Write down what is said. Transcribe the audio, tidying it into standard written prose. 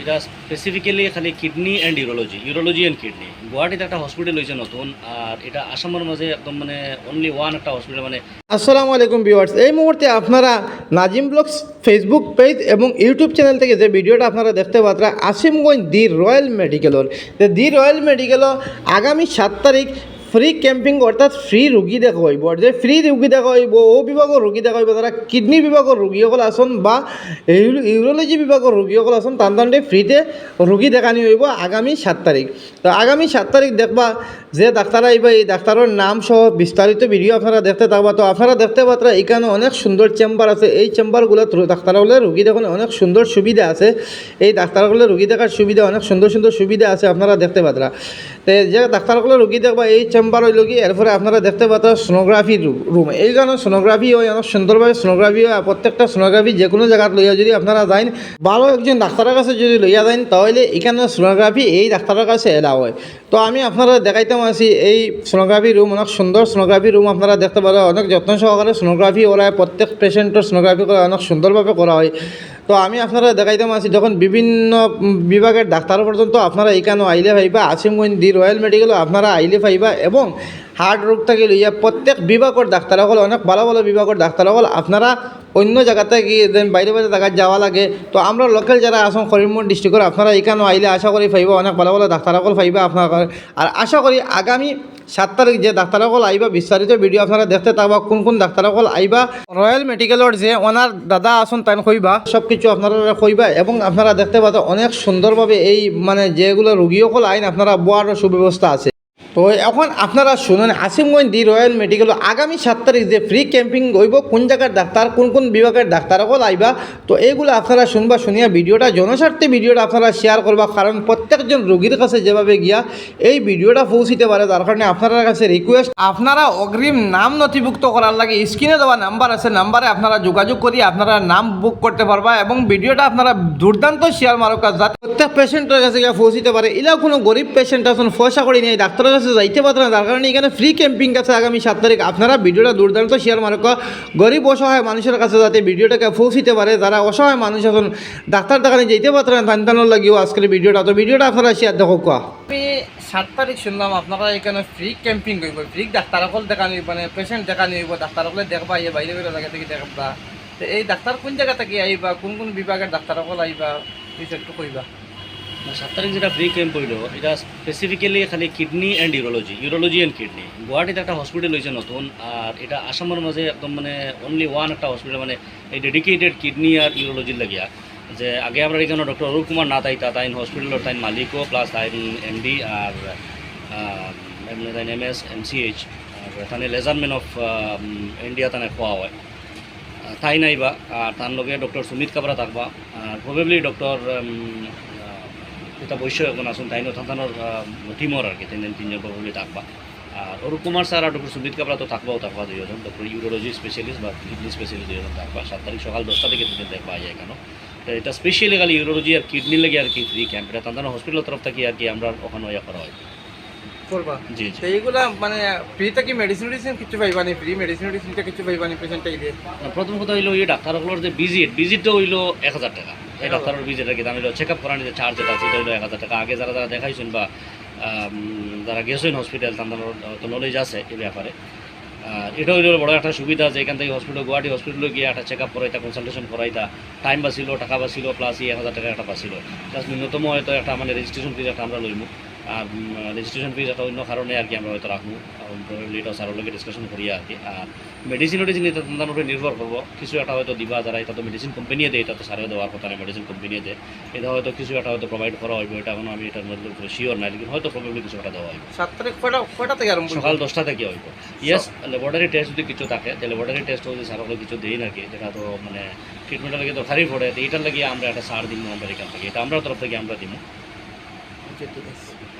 এটা স্পেসিফিক্যালি খালি kidney and urology and kidney. গুয়াহাটিতে একটা হসপিটাল হয়েছে নতুন, আর এটা আসামের মাঝে একদম মানে অনলি ওয়ান একটা হসপিটাল মানে। আসসালামু আলাইকুম ভিউয়ার্স, এই মুহূর্তে আপনারা নাজিম ব্লগস ফেসবুক পেজ এবং ইউটিউব চ্যানেল থেকে যে ভিডিওটা আপনারা দেখতে পাচ্ছেন আসিমগঞ্জ দি রয়্যাল মেডিকেলর। দি রয়্যাল মেডিকেল আগামী 7 তারিখ ফ্রি ক্যাম্পিং অর্থাৎ ফ্রি রুগী দেখা হইব। যে ফ্রি রুগী দেখা হইব ও বিভাগের রুগী দেখা হইব যারা কিডনি বিভাগের রুগীসকল আসন বা ইউরোলজি বিভাগের রুগীসকল আসন তান্ডে ফ্রিতে রুগী দেখানি হইব আগামী 7 তারিখ। তো আগামী 7 তারিখ দেখবা যে ডাক্তার আইবা এই ডাক্তারের নাম সহ বিস্তারিত ভিডিও আপনারা দেখতে থাকবা। তো আপনারা দেখতে পাত্রা এখানে অনেক সুন্দর চেম্বার আছে। এই চেম্বারগুলো ডাক্তারগুলো রুগী দেখুন অনেক সুন্দর সুবিধা আছে। এই ডাক্তারগুলো রুগী দেখার সুবিধা অনেক সুন্দর সুন্দর সুবিধা আছে আপনারা দেখতে পাত্রা। তো যে ডাক্তারগুলো রুগী দেখবা এই চেম্বার হইল কি, এরপরে আপনারা দেখতে পাত্রা সোনোগ্রাফি রুম। এই কারণে সোনোগ্রাফি হয় অনেক সুন্দরভাবে সোনোগ্রাফি হয়। প্রত্যেকটা সোনোগ্রাফি যে কোনো জায়গায় লইয়া যদি আপনারা যান ভালো একজন ডাক্তারের কাছে যদি লইয়া যান তাহলে এখানে সোনোগ্রাফি এই ডাক্তারের কাছে এলাও হয়। তো আমি আপনারা দেখাইতাম আছি এই সোনোগ্রাফি রুম অনেক সুন্দর সোনোগ্রাফি রুম আপনারা দেখতে পারেন। অনেক যত্ন সহকারে সোনোগ্রাফি করা হয়, প্রত্যেক পেশেন্টের সোনোগ্রাফি করা অনেক সুন্দরভাবে করা হয়। তো আমি আপনারা দেখাইতাম আছি যখন বিভিন্ন বিভাগের ডাক্তার পর্যন্ত আপনারা এখানে আইলে পাইবা। আসিমগঞ্জ দি রয়্যাল মেডিকেল আপনারা আইলে পাইবা এবং হার্ট রোগ থেকে লইয়া প্রত্যেক বিভাগের ডাক্তার হল অনেক ভালো ভালো বিভাগের ডাক্তার হল। আপনারা অন্য জায়গাতে গিয়ে বাইরে বাইরে জায়গায় যাওয়া লাগে। তো আমরা লোকাল যারা আসুন করিমগঞ্জ ডিস্ট্রিক্টের আপনারা এখানে আইলে আশা করি পাইবা অনেক ভালো ভালো ডাক্তার হল পাইবা আপনার। আর আশা করি আগামী 7 তারিখ যে ডাক্তারসকল আইবা বিস্তারিত ভিডিও আপনারা দেখতে থাকবা কোন কোন ডাক্তারসকল আইবা। রয়্যাল মেডিকেলের যে ওনার দাদা আসুন তাই কইবা সব কিছু আপনারা কইবা এবং আপনারা দেখতে পাচ্ছেন অনেক সুন্দরভাবে এই মানে যেগুলো রুগীসকল আইন আপনারা বোয়ার সুব্যবস্থা আছে। তো এখন আপনারা শুনুন আসিমগঞ্জ দি রয়্যাল মেডিকেল আগামী 7 তারিখ যে ফ্রি ক্যাম্পিং হইব কোন জায়গার ডাক্তার কোন কোন বিভাগের ডাক্তারসকল আইবা। তো এইগুলো আপনারা শুনবা, শুনিয়া ভিডিওটা জনস্বার্থে ভিডিওটা আপনারা শেয়ার করবা, কারণ প্রত্যেকজন রোগীর কাছে যেভাবে গিয়া এই ভিডিওটা পৌঁছিতে পারে তার কারণে আপনার কাছে রিকোয়েস্ট আপনারা অগ্রিম নাম নথিভুক্ত করার লাগে স্ক্রিনে দেওয়া নাম্বার আছে, নাম্বারে আপনারা যোগাযোগ করি আপনারা নাম বুক করতে পারবা এবং ভিডিওটা আপনারা দুর্দান্ত শেয়ার মারকা যাতে প্রত্যেক পেশেন্টের কাছে গিয়ে পৌঁছিতে পারে। এলাও কোনো গরিব পেশেন্ট আসুন পয়সা করে নিয়ে ডাক্তারের কাছে যাইতে পারত না, তার কারণে এখানে ফ্রি ক্যাম্পিং আছে আগামী 7 তারিখ। আপনারা ভিডিওটা দুর্দান্ত শেয়ার মারকা গরিব অসহায় মানুষের কাছে যাতে ভিডিওটাকে পৌঁছিতে পারে। যারা অসহায় মানুষ এখন ডাক্তার দেখানে যেতে পারত না তান্তানোর লাগিও আজকের ভিডিওটা। তো ভিডিওটা আপনারা শেয়ার দেখো। আমি 7 তারিখ শুনলাম আপনারা এখানে ফ্রি ক্যাম্পিং করব, ফ্রি ডাক্তারসকল দেখানি মানে পেশেন্ট দেখানি হইব, ডাক্তারসকলে দেখবা ইয়ে বাইরে বাইরে জায়গা থেকে দেখবা। তো এই ডাক্তার কোন জায়গা থেকে আইবা কোন কোন বিভাগের ডাক্তারসকল আইবা প্লিজ একটু কইবা। 7 তারিখ যেটা ফ্রি ক্যাম্প হইল এটা স্পেসিফিক্যালি খালি kidney and urology and kidney. গুয়াহাটিতে একটা হসপিটাল হয়েছে নতুন, আর এটা আসামের মাঝে একদম মানে অনলি ওয়ান একটা হসপিটাল মানে এই ডেডিকেটেড কিডনি আর ইউরোলজির লাগিয়া। যে আগে আমরা এখানে ডক্টর অরূপ কুমার না তাইন হসপিটালের তাইন মালিকও প্লাস তাইন এমডি আর তাইন MS MCH আর তানে লেজারম্যান অফ ইন্ডিয়া তানে খোয়া হয় তাই নাইবা। আর তার লগে ডক্টর সুমিত কাবরা থাকবা আর প্রবেবলি ডক্টর এটা বৈশ্য এখন আসুন তাই থানার টিমর আর কি তিনজন প্রবলি থাকবা। আর অরূপ কুমার স্যার আর ডক্টর সুমিত কাবরা তো থাকবা দুজন, ডক্টর ইউরোলজি স্পেশালিস্ট বা কিডনি স্পেশালিস্ট দুজন থাকবা। 7 তারিখ সকাল 10টা থেকে দুজন দেখবা যায় কেন এটা স্পেশালি খালি ইউরোলজি আর কিডনি লাগে আর কি ফ্রি ক্যাম্প। এটা তান্তানা হসপিটালের তরফ থেকে আর কি আমরা ওখানে করা হয় করবা। জি জি। এইগুলা মানে ফ্রিতে কি মেডিসিন কিছু পাইবানি? ফ্রি মেডিসিন কিছু পাইবানি পেশেন্ট আইলে? প্রথম কথা হইলো এই ডাক্তারগুলোর যে ভিজিটটা হইলো 1000 টাকা। এই ডাক্তারের ভিজিট আর কি দাম হইলো চেক আপ করানোর যে চার্জ যেটা আছে এটা হইলো 1000 টাকা। আগে যারা যারা দেখাইছেন বা যারা গেছেন হসপিটাল তাদের তো নলেজ আছে এই ব্যাপারে। এটা হইলো বড় একটা সুবিধা যে এখান থেকে গুয়াহাটি হসপিটালে গিয়ে একটা চেক আপ করাইতা কনসালটেশন করাইতা টাইম বাঁচিল টাকা বাঁচিল প্লাস 1000 টাকা একটা বাঁচিল প্লাস ন্যূনতম হয়তো একটা মানে রেজিস্ট্রেশন ফিজ একটা আমরা লইমু। আর রেজিস্ট্রেশন ফিজ একটা অন্য কারণে আর কি আমরা হয়তো রাখবো প্রবলি এটা স্যারের লগে ডিসকাশন করি আর কি। আর মেডিসিন এটা তাদের উপরে নির্ভর করবো কিছু একটা হয়তো দিবা যারা এটা তো মেডিসিন কোম্পানিয়ে দেয়, এটা তো সারেও দেওয়ার কথা না মেডিসিন কোম্পানিয়ে দেয়। এটা হয়তো কিছু একটা হয়তো প্রোভাইড করা হইব, এটা এখন আমি এটার মধ্যে শিওর নাই, কিন্তু হয়তো প্রবলি কিছু একটা দেওয়া হইব। 7 তারিখ কয়টা থেকে আরম্ভ? সকাল 10টা থেকে হইব। ইয়েস, ল্যাবরেটরি টেস্ট যদি কিছু থাকে তাহলে ল্যাবরেটরি টেস্ট যদি সারকে কিছু দেই নাকি যেটা তো মানে ট্রিটমেন্টের লাগে তো খারিফ পড়ে, এইটার লাগে আমরা একটা সার দিব আমাদের এখান থেকে, এটা আমরা তরফ থেকে আমরা দিব। ঠিক আছে।